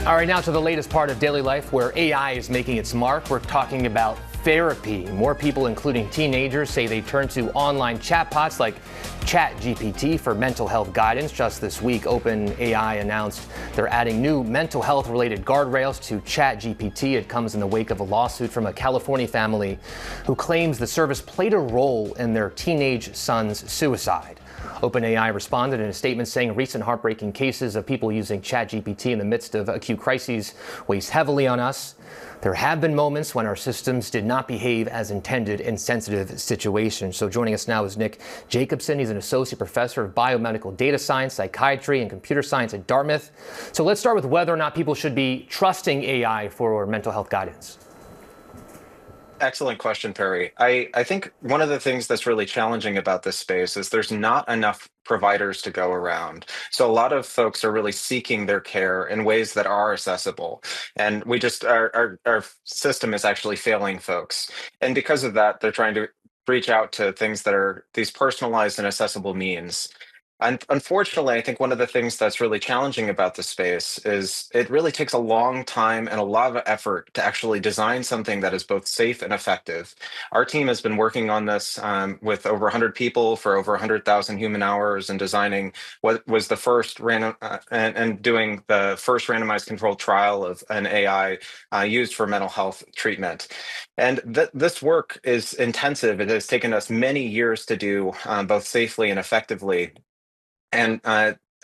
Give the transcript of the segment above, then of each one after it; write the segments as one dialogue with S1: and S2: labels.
S1: All right, now to the latest part of daily life where AI is making its mark. We're talking about therapy. More people, including teenagers, say they turn to online chatbots like ChatGPT for mental health guidance. Just this week, OpenAI announced they're adding new mental health-related guardrails to ChatGPT. It comes in the wake of a lawsuit from a California family who claims the service played a role in their teenage son's suicide. OpenAI responded in a statement saying recent heartbreaking cases of people using ChatGPT in the midst of acute crises weighs heavily on us. There have been moments when our systems did not behave as intended in sensitive situations. So joining us now is Nick Jacobson. He's an associate professor of biomedical data science, psychiatry, and computer science at Dartmouth. So let's start with whether or not people should be trusting AI for mental health guidance.
S2: Excellent question, Perry. I think one of the things that's really challenging about this space is there's not enough providers to go around. So a lot of folks are really seeking their care in ways that are accessible. And our system is actually failing folks. And because of that, they're trying to reach out to things that are these personalized and accessible means. And unfortunately, I think one of the things that's really challenging about this space is it really takes a long time and a lot of effort to actually design something that is both safe and effective. Our team has been working on this with over 100 people for over 100,000 human hours and designing what was the first and doing the first randomized controlled trial of an AI used for mental health treatment. And this work is intensive. It has taken us many years to do both safely and effectively. And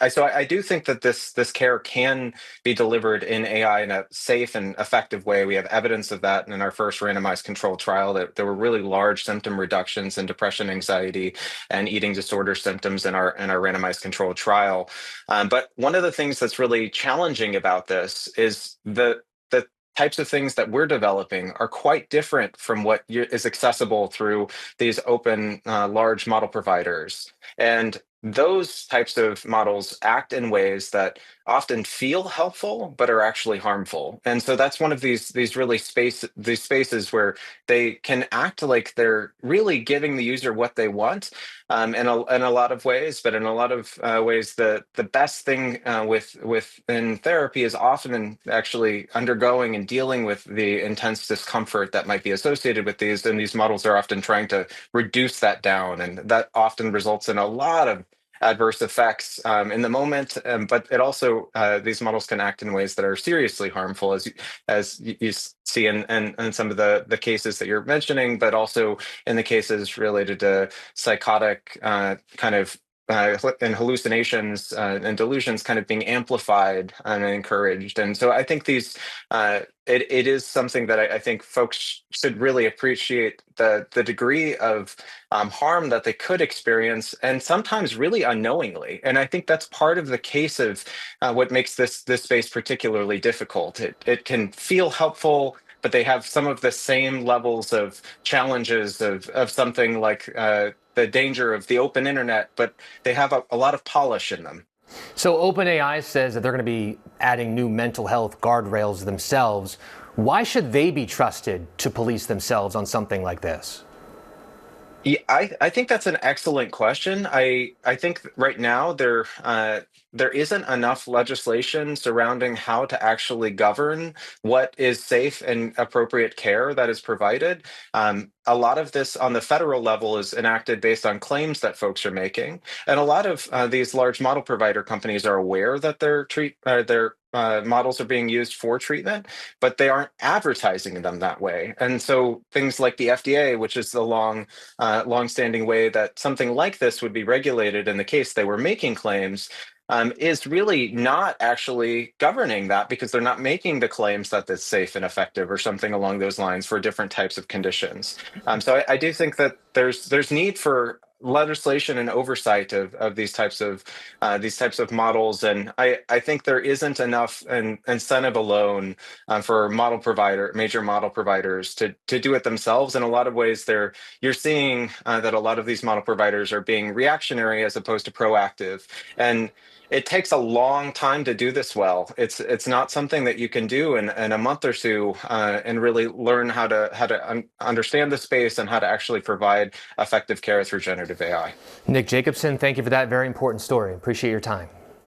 S2: so I do think that this care can be delivered in AI in a safe and effective way. We have evidence of that in our first randomized controlled trial, that there were really large symptom reductions in depression, anxiety, and eating disorder symptoms in our randomized controlled trial. But one of the things that's really challenging about this is the types of things that we're developing are quite different from what is accessible through these open large model providers. And those types of models act in ways that often feel helpful but are actually harmful. And so that's one of these spaces where they can act like they're really giving the user what they want in a lot of ways, but in a lot of ways the best thing within therapy is often in actually undergoing and dealing with the intense discomfort that might be associated with these, and these models are often trying to reduce that down, and that often results in a lot of adverse effects in the moment, but it also these models can act in ways that are seriously harmful, as you see in some of the cases that you're mentioning, but also in the cases related to psychotic kind of and hallucinations and delusions kind of being amplified and encouraged. And so I think it is something that I think folks should really appreciate the degree of harm that they could experience, and sometimes really unknowingly. And I think that's part of the case of what makes this space particularly difficult. It can feel helpful, but they have some of the same levels of challenges of something like the danger of the open internet, but they have a lot of polish in them.
S1: So OpenAI says that they're going to be adding new mental health guardrails themselves. Why should they be trusted to police themselves on something like this?
S2: Yeah, I think that's an excellent question. I think right now there isn't enough legislation surrounding how to actually govern what is safe and appropriate care that is provided. A lot of this on the federal level is enacted based on claims that folks are making, and a lot of these large model provider companies are aware that their models are being used for treatment, but they aren't advertising them that way. And so things like the FDA, which is the long-standing way that something like this would be regulated in the case they were making claims, is really not actually governing that, because they're not making the claims that it's safe and effective or something along those lines for different types of conditions. So I do think that there's need for legislation and oversight of these types of models, and I think there isn't enough incentive alone for major model providers to do it themselves. In a lot of ways, you're seeing that a lot of these model providers are being reactionary as opposed to proactive, and it takes a long time to do this well. It's not something that you can do in a month or two and really learn how to understand the space and how to actually provide effective care through generative AI.
S1: Nick Jacobson, thank you for that very important story. Appreciate your time.